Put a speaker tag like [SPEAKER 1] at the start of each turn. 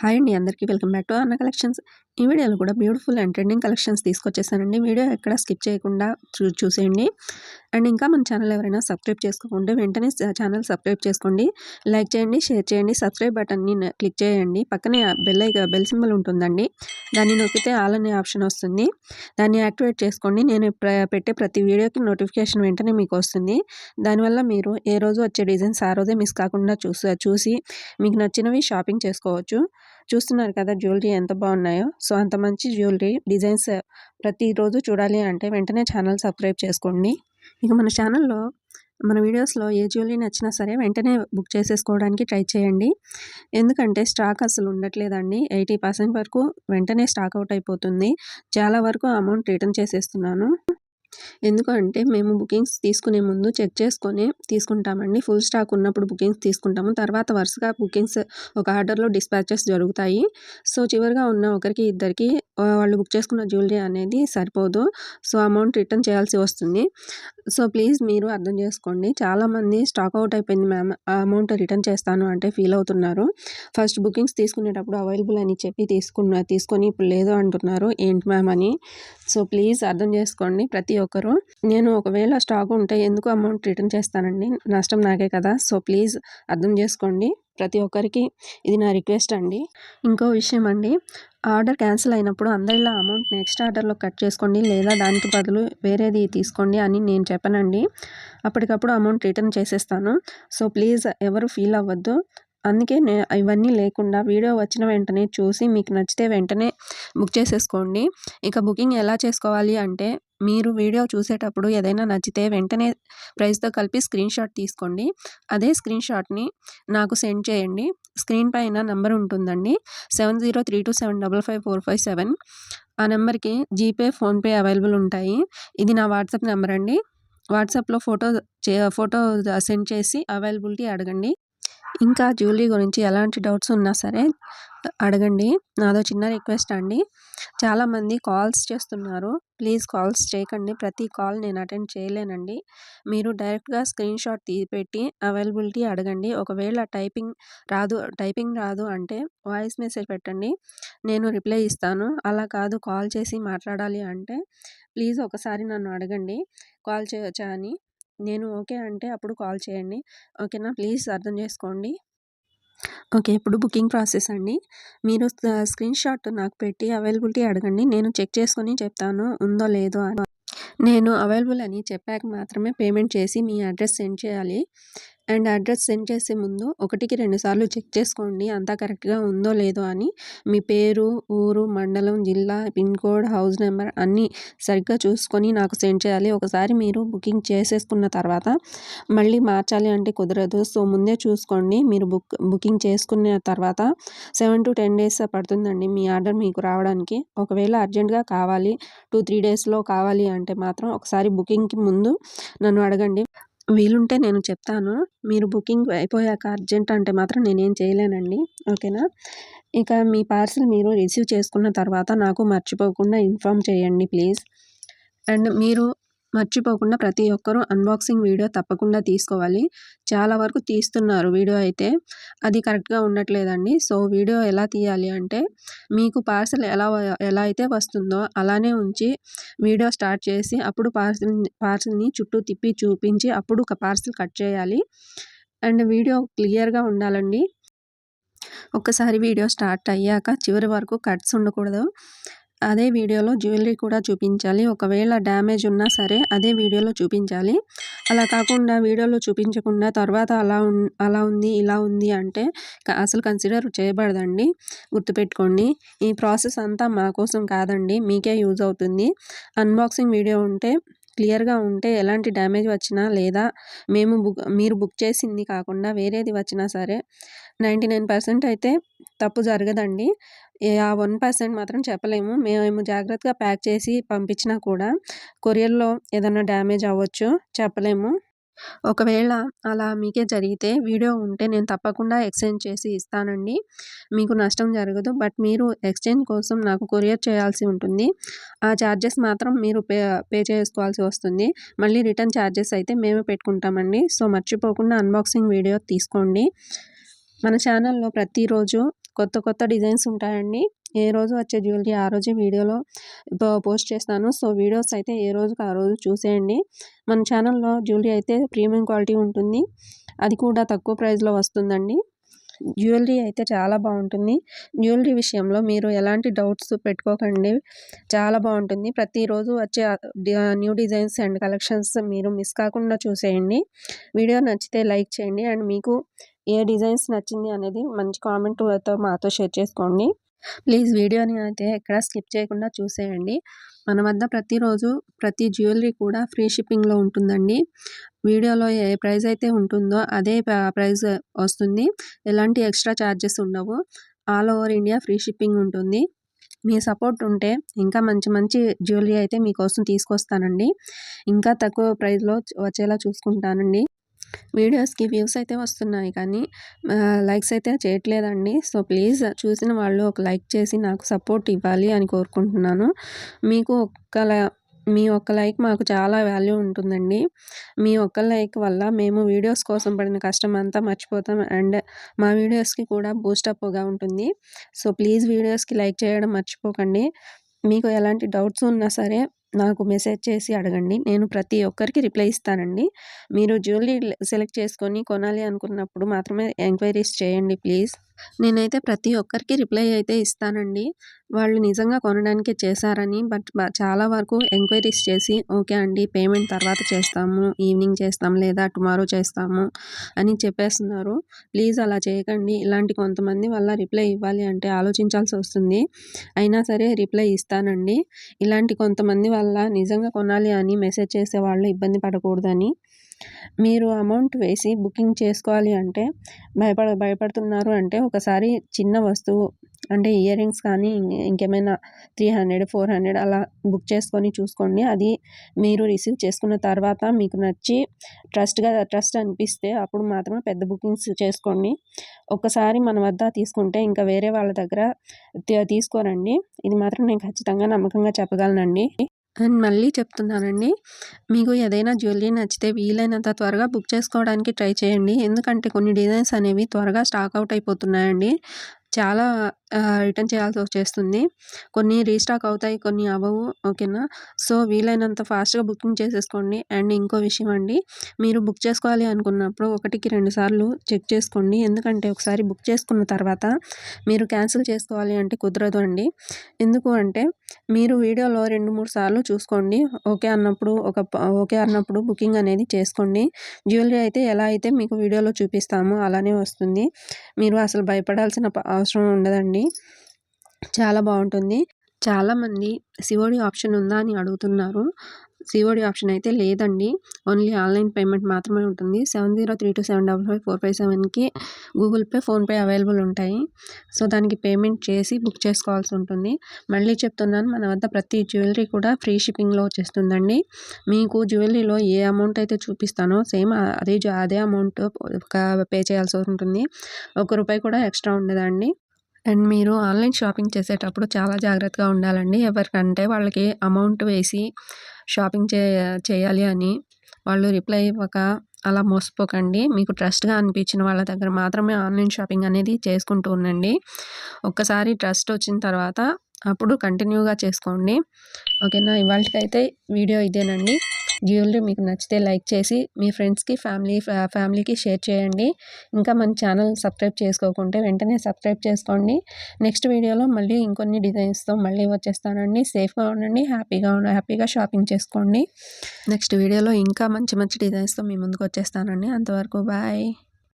[SPEAKER 1] Hi అండి అందరికీ welcome back to Anna collections. ఈ వీడియోలో కూడా బ్యూటిఫుల్ అండ్ ట్రెండింగ్ కలెక్షన్స్ తీసుకొచ్చేసానండి. వీడియో ఎక్కడ స్కిప్ చేయకుండా చూసేయండి. అండ్ ఇంకా మన ఛానల్ ఎవరైనా సబ్స్క్రైబ్ చేసుకోకుంటే వెంటనే ఛానల్ సబ్స్క్రైబ్ చేసుకోండి. లైక్ చేయండి, షేర్ చేయండి, సబ్స్క్రైబ్ బటన్ని క్లిక్ చేయండి. పక్కనే బెల్ సింబల్ ఉంటుందండి. దాన్ని నొక్కితే ఆల్ అనే ఆప్షన్ వస్తుంది. దాన్ని యాక్టివేట్ చేసుకోండి. నేను పెట్టే ప్రతి వీడియోకి నోటిఫికేషన్ వెంటనే మీకు వస్తుంది. దానివల్ల మీరు ఏ రోజు వచ్చే డిజైన్స్ ఆ రోజే మిస్ కాకుండా చూసి మీకు నచ్చినవి షాపింగ్ చేసుకోవచ్చు. చూస్తున్నారు కదా జ్యువెలరీ ఎంత బాగున్నాయో. సో అంత మంచి జ్యువెలరీ డిజైన్స్ ప్రతిరోజు చూడాలి అంటే వెంటనే ఛానల్ సబ్స్క్రైబ్ చేసుకోండి. ఇక మన ఛానల్లో మన వీడియోస్లో ఏ జ్యువెలరీ నచ్చినా సరే వెంటనే బుక్ చేసేసుకోవడానికి ట్రై చేయండి. ఎందుకంటే స్టాక్ అసలు ఉండట్లేదండి. 80% వరకు వెంటనే స్టాక్ అవుట్ అయిపోతుంది. చాలా వరకు అమౌంట్ రిటర్న్ చేసేస్తున్నాను. ఎందుకంటే మేము బుకింగ్స్ తీసుకునే ముందు చెక్ చేసుకొని తీసుకుంటామండి. ఫుల్ స్టాక్ ఉన్నప్పుడు బుకింగ్స్ తీసుకుంటాము. తర్వాత వరుసగా బుకింగ్స్ ఒక ఆర్డర్లో డిస్పాచెస్ జరుగుతాయి. సో చివరిగా ఉన్న ఒకరికి ఇద్దరికి వాళ్ళు బుక్ చేసుకున్న జ్యువెలరీ అనేది సరిపోదు. సో అమౌంట్ రిటర్న్ చేయాల్సి వస్తుంది. సో ప్లీజ్ మీరు అర్థం చేసుకోండి. చాలామంది స్టాక్ అవుట్ అయిపోయింది మ్యామ్, ఆ అమౌంట్ రిటర్న్ చేస్తాను అంటే ఫీల్ అవుతున్నారు. ఫస్ట్ బుకింగ్స్ తీసుకునేటప్పుడు అవైలబుల్ అని చెప్పి తీసుకొని ఇప్పుడు లేదు అంటున్నారు ఏంటి మ్యామ్ అని. సో ప్లీజ్ అర్థం చేసుకోండి ప్రతి ఒక్కరు. నేను ఒకవేళ స్టాక్ ఉంటే ఎందుకు అమౌంట్ రిటర్న్ చేస్తానండి, నష్టం నాకే కదా. సో ప్లీజ్ అర్థం చేసుకోండి. ప్రతి ఒక్కరికి ఇది నా రిక్వెస్ట్ అండి. ఇంకో విషయం అండి, ఆర్డర్ క్యాన్సిల్ అయినప్పుడు అందరిలా అమౌంట్ నెక్స్ట్ ఆర్డర్లో కట్ చేసుకోండి లేదా దానికి బదులు వేరేది తీసుకోండి అని నేను చెప్పనండి. అప్పటికప్పుడు అమౌంట్ రిటర్న్ చేసేస్తాను. సో ప్లీజ్ ఎవరు ఫీల్ అవ్వద్దు. అందుకే ఇవన్నీ లేకుండా వీడియో వచ్చిన వెంటనే చూసి మీకు నచ్చితే వెంటనే బుక్ చేసేసుకోండి. ఇక బుకింగ్ ఎలా చేసుకోవాలి అంటే, మీరు వీడియో చూసేటప్పుడు ఏదైనా నచ్చితే వెంటనే ప్రైస్తో కలిపి స్క్రీన్ షాట్ తీసుకోండి. అదే స్క్రీన్ షాట్ని నాకు సెండ్ చేయండి. స్క్రీన్ పైన నెంబర్ ఉంటుందండి, 7032275557. ఆ నెంబర్కి జీపే, ఫోన్పే అవైలబుల్ ఉంటాయి. ఇది నా వాట్సాప్ నెంబర్ అండి. వాట్సాప్లో ఫోటో సెండ్ చేసి అవైలబిలిటీ అడగండి. ఇంకా జ్యువెలరీ గురించి ఎలాంటి డౌట్స్ ఉన్నా సరే అడగండి. నాదో చిన్న రిక్వెస్ట్ అండి. చాలామంది కాల్స్ చేస్తున్నారు. ప్లీజ్ కాల్స్ చేయకండి. ప్రతి కాల్ నేను అటెండ్ చేయలేనండి. మీరు డైరెక్ట్గా స్క్రీన్ షాట్ పెట్టి అవైలబిలిటీ అడగండి. ఒకవేళ టైపింగ్ రాదు అంటే వాయిస్ మెసేజ్ పెట్టండి, నేను రిప్లై ఇస్తాను. అలా కాదు కాల్ చేసి మాట్లాడాలి అంటే ప్లీజ్ ఒకసారి నన్ను అడగండి కాల్ చేయొచ్చా అని. నేను ఓకే అంటే అప్పుడు కాల్ చేయండి. ఓకేనా, ప్లీజ్ అర్థం చేసుకోండి. ఓకే, ఇప్పుడు బుకింగ్ ప్రాసెస్ అండి. మీరు స్క్రీన్ షాట్ నాకు పెట్టి అవైలబిలిటీ అడగండి. నేను చెక్ చేసుకొని చెప్తాను ఉందో లేదో అని. నేను అవైలబుల్ అని చెప్పాక మాత్రమే పేమెంట్ చేసి మీ అడ్రస్ సెండ్ చేయాలి. అండ్ అడ్రస్ సెండ్ చేసే ముందు 1కి 2 సార్లు చెక్ చేసుకోండి అంతా కరెక్ట్గా ఉందో లేదో అని. మీ పేరు, ఊరు, మండలం, జిల్లా, పిన్ కోడ్, హౌస్ నెంబర్ అన్నీ సరిగ్గా చూసుకొని నాకు సెండ్ చేయాలి. ఒకసారి మీరు బుకింగ్ చేసేసుకున్న తర్వాత మళ్ళీ మార్చాలి అంటే కుదరదు. సో ముందే చూసుకోండి. మీరు బుకింగ్ చేసుకున్న తర్వాత 7 to 10 days పడుతుందండి మీ ఆర్డర్ మీకు రావడానికి. ఒకవేళ అర్జెంట్గా కావాలి 2-3 డేస్లో కావాలి అంటే మాత్రం ఒకసారి బుకింగ్కి ముందు నన్ను అడగండి. వీలుంటే నేను చెప్తాను. మీరు బుకింగ్ అయిపోయాక అర్జెంట్ అంటే మాత్రం నేనేం చేయలేనండి. ఓకేనా. ఇక మీ పార్సిల్ మీరు రిసీవ్ చేసుకున్న తర్వాత నాకు మర్చిపోకుండా ఇన్ఫామ్ చేయండి ప్లీజ్. అండ్ మీరు మర్చిపోకుండా ప్రతి ఒక్కరూ అన్బాక్సింగ్ వీడియో తప్పకుండా తీసుకోవాలి. చాలా వరకు తీస్తున్నారు వీడియో అయితే, అది కరెక్ట్గా ఉండట్లేదండి. సో వీడియో ఎలా తీయాలి అంటే, మీకు పార్సల్ ఎలా అయితే వస్తుందో అలానే ఉంచి వీడియో స్టార్ట్ చేసి అప్పుడు పార్సల్ని చుట్టూ తిప్పి చూపించి అప్పుడు ఒక పార్సల్ కట్ చేయాలి. అండ్ వీడియో క్లియర్గా ఉండాలండి. ఒక్కసారి వీడియో స్టార్ట్ అయ్యాక చివరి వరకు కట్స్ ఉండకూడదు. అదే వీడియోలో జ్యువెలరీ కూడా చూపించాలి. ఒకవేళ డ్యామేజ్ ఉన్నా సరే అదే వీడియోలో చూపించాలి. అలా కాకుండా వీడియోలో చూపించకుండా తర్వాత అలా ఉంది ఇలా ఉంది అంటే అసలు కన్సిడర్ చేయబడదండి. గుర్తుపెట్టుకోండి. ఈ ప్రాసెస్ అంతా మా కోసం కాదండి, మీకే యూజ్ అవుతుంది. అన్బాక్సింగ్ వీడియో ఉంటే క్లియర్గా ఉంటే ఎలాంటి డ్యామేజ్ వచ్చినా లేదా మీరు బుక్ చేసింది కాకుండా వేరేది వచ్చినా సరే 99% అయితే తప్పు జరగదండి. ఆ 1% మాత్రం చెప్పలేము. మేము జాగ్రత్తగా ప్యాక్ చేసి పంపించినా కూడా కొరియర్లో ఏదైనా డ్యామేజ్ అవ్వచ్చు, చెప్పలేము. ఒకవేళ అలా మీకే జరిగితే వీడియో ఉంటే నేను తప్పకుండా ఎక్స్చేంజ్ చేసి ఇస్తానండి. మీకు నష్టం జరగదు. బట్ మీరు ఎక్స్చేంజ్ కోసం నాకు కొరియర్ చేయాల్సి ఉంటుంది. ఆ ఛార్జెస్ మాత్రం మీరు పే చేసుకోవాల్సి వస్తుంది. మళ్ళీ రిటర్న్ ఛార్జెస్ అయితే మేమే పెట్టుకుంటామండి. సో మర్చిపోకుండా అన్బాక్సింగ్ వీడియో తీసుకోండి. మన ఛానల్లో ప్రతిరోజు కొత్త కొత్త డిజైన్స్ ఉంటాయండి. ఏ రోజు వచ్చే జ్యువెలరీ ఆ రోజే వీడియోలో పోస్ట్ చేస్తాను. సో వీడియోస్ అయితే ఏ రోజుకి ఆ రోజు చూసేయండి. మన ఛానల్లో జ్యువెలరీ అయితే ప్రీమియం క్వాలిటీ ఉంటుంది. అది కూడా తక్కువ ప్రైస్లో వస్తుందండి. జ్యువెలరీ అయితే చాలా బాగుంటుంది. జ్యువెలరీ విషయంలో మీరు ఎలాంటి డౌట్స్ పెట్టుకోకండి. చాలా బాగుంటుంది. ప్రతిరోజు వచ్చే న్యూ డిజైన్స్ అండ్ కలెక్షన్స్ మీరు మిస్ కాకుండా చూసేయండి. వీడియో నచ్చితే లైక్ చేయండి అండ్ మీకు ఏ డిజైన్స్ నచ్చింది అనేది మంచి కామెంట్తో మాతో షేర్ చేసుకోండి. ప్లీజ్ వీడియోని అయితే ఎక్కడ స్కిప్ చేయకుండా చూసేయండి. మన వద్ద ప్రతిరోజు ప్రతి జ్యువెలరీ కూడా ఫ్రీ షిప్పింగ్లో ఉంటుందండి. వీడియోలో ఏ ప్రైస్ అయితే ఉంటుందో అదే ప్రైస్ వస్తుంది. ఎలాంటి ఎక్స్ట్రా ఛార్జెస్ ఉండవు. All over India free shipping ఉంటుంది. మీ సపోర్ట్ ఉంటే ఇంకా మంచి మంచి జ్యువెలరీ అయితే మీకోసం తీసుకొస్తానండి. ఇంకా తక్కువ ప్రైస్లో వచ్చేలా చూసుకుంటానండి. వీడియోస్కి వ్యూస్ అయితే వస్తున్నాయి కానీ లైక్స్ అయితే చేయట్లేదండి. సో ప్లీజ్ చూసిన వాళ్ళు ఒక లైక్ చేసి నాకు సపోర్ట్ ఇవ్వాలి అని కోరుకుంటున్నాను. మీ ఒక్క లైక్ మాకు చాలా వాల్యూ ఉంటుందండి. మీ ఒక్క లైక్ వల్ల మేము వీడియోస్ కోసం పడిన కష్టం అంతా మర్చిపోతాం అండ్ మా వీడియోస్కి కూడా బూస్టప్గా ఉంటుంది. సో ప్లీజ్ వీడియోస్కి లైక్ చేయడం మర్చిపోకండి. మీకు ఎలాంటి డౌట్స్ ఉన్నా సరే నాకు మెసేజ్ చేసి అడగండి. నేను ప్రతి ఒక్కరికి రిప్లై ఇస్తానండి. మీరు జ్యువెలరీ సెలెక్ట్ చేసుకొని కొనాలి అనుకున్నప్పుడు మాత్రమే ఎంక్వైరీస్ చేయండి ప్లీజ్. నేనైతే ప్రతి ఒక్కరికి రిప్లై అయితే ఇస్తానండి. వాళ్ళు నిజంగా కొనడానికే చేశారని చాలా వరకు ఎంక్వైరీస్ చేసి ఓకే అండి పేమెంట్ తర్వాత చేస్తాము, ఈవినింగ్ చేస్తాం లేదా టుమారో చేస్తాము అని చెప్పేస్తున్నారు. ప్లీజ్ అలా చేయకండి. ఇలాంటి కొంతమంది వల్ల రిప్లై ఇవ్వాలి అంటే ఆలోచించాల్సి వస్తుంది. అయినా సరే రిప్లై ఇస్తానండి. ఇలాంటి కొంతమంది వల్ల నిజంగా కొనాలి అని మెసేజ్ చేసే వాళ్ళు ఇబ్బంది పడకూడదని. మీరు అమౌంట్ వేసి బుకింగ్ చేసుకోవాలి అంటే భయపడుతున్నారు అంటే ఒకసారి చిన్న వస్తువు అంటే ఇయర్ రింగ్స్ కానీ ఇంకేమైనా 300, 400 అలా బుక్ చేసుకొని చూసుకోండి. అది మీరు రిసీవ్ చేసుకున్న తర్వాత మీకు నచ్చి ట్రస్ట్ అనిపిస్తే అప్పుడు మాత్రమే పెద్ద బుకింగ్స్ చేసుకోండి. ఒక్కసారి మన వద్ద తీసుకుంటే ఇంకా వేరే వాళ్ళ దగ్గర తీసుకోరండి. ఇది మాత్రం నేను ఖచ్చితంగా నమ్మకంగా చెప్పగలనండి. అండ్ మళ్ళీ చెప్తున్నానండి, మీకు ఏదైనా జ్యువెలరీ నచ్చితే వీలైనంత త్వరగా బుక్ చేసుకోవడానికి ట్రై చేయండి. ఎందుకంటే కొన్ని డిజైన్స్ అనేవి త్వరగా స్టాక్ అవుట్ అయిపోతున్నాయండి. చాలా రిటర్న్ చేయాల్సి వచ్చేస్తుంది. కొన్ని రీస్టాక్ అవుతాయి, కొన్ని అవ్వవు. ఓకేనా? సో వీలైనంత ఫాస్ట్గా బుకింగ్ చేసేసుకోండి. అండ్ ఇంకో విషయం అండి, మీరు బుక్ చేసుకోవాలి అనుకున్నప్పుడు 1కి 2 సార్లు చెక్ చేసుకోండి. ఎందుకంటే ఒకసారి బుక్ చేసుకున్న తర్వాత మీరు క్యాన్సిల్ చేసుకోవాలి అంటే కుదరదు అండి. ఎందుకు అంటే మీరు వీడియోలో 2-3 సార్లు చూసుకోండి. ఓకే అన్నప్పుడు బుకింగ్ అనేది చేసుకోండి. జ్యువెలరీ అయితే ఎలా అయితే మీకు వీడియోలో చూపిస్తామో అలానే వస్తుంది. మీరు అసలు భయపడాల్సిన అవసరం ఉండదండి. చాలా బాగుంటుంది. చాలామంది సిఓడి ఆప్షన్ ఉందా అని అడుగుతున్నారు. సిఓడి ఆప్షన్ అయితే లేదండి. ఓన్లీ ఆన్లైన్ పేమెంట్ మాత్రమే ఉంటుంది. 7032755457కి గూగుల్ పే, ఫోన్పే అవైలబుల్ ఉంటాయి. సో దానికి పేమెంట్ చేసి బుక్ చేసుకోవాల్సి ఉంటుంది. మళ్ళీ చెప్తున్నాను, మన వద్ద ప్రతి జ్యువెలరీ కూడా ఫ్రీ షిప్పింగ్లో వచ్చేస్తుందండి. మీకు జ్యువెలరీలో ఏ అమౌంట్ అయితే చూపిస్తానో సేమ్ అదే అమౌంట్ పే చేయాల్సి ఉంటుంది. ₹1 కూడా ఎక్స్ట్రా ఉండదండి. అండ్ మీరు ఆన్లైన్ షాపింగ్ చేసేటప్పుడు చాలా జాగ్రత్తగా ఉండాలండి. ఎవరికంటే వాళ్ళకి అమౌంట్ వేసి షాపింగ్ చేయాలి అని వాళ్ళు రిప్లై ఇవ్వక అలా మోసపోకండి. మీకు ట్రస్ట్గా అనిపించిన వాళ్ళ దగ్గర మాత్రమే ఆన్లైన్ షాపింగ్ అనేది చేసుకుంటూ ఉండండి. ఒక్కసారి ట్రస్ట్ వచ్చిన తర్వాత అప్పుడు కంటిన్యూగా చేసుకోండి. ఓకేనా? ఇవాళకైతే వీడియో ఇదేనండి. జ్యువెలరీ మీకు నచ్చితే లైక్ చేసి మీ ఫ్రెండ్స్కి ఫ్యామిలీకి షేర్ చేయండి. ఇంకా మన ఛానల్ సబ్స్క్రైబ్ చేసుకోకుంటే వెంటనే సబ్స్క్రైబ్ చేసుకోండి. నెక్స్ట్ వీడియోలో మళ్ళీ ఇంకొన్ని డిజైన్స్తో మళ్ళీ వచ్చేస్తానండి. సేఫ్గా ఉండండి, హ్యాపీగా షాపింగ్ చేసుకోండి. నెక్స్ట్ వీడియోలో ఇంకా మంచి మంచి డిజైన్స్తో మీ ముందుకు వచ్చేస్తానండి. అంతవరకు బాయ్.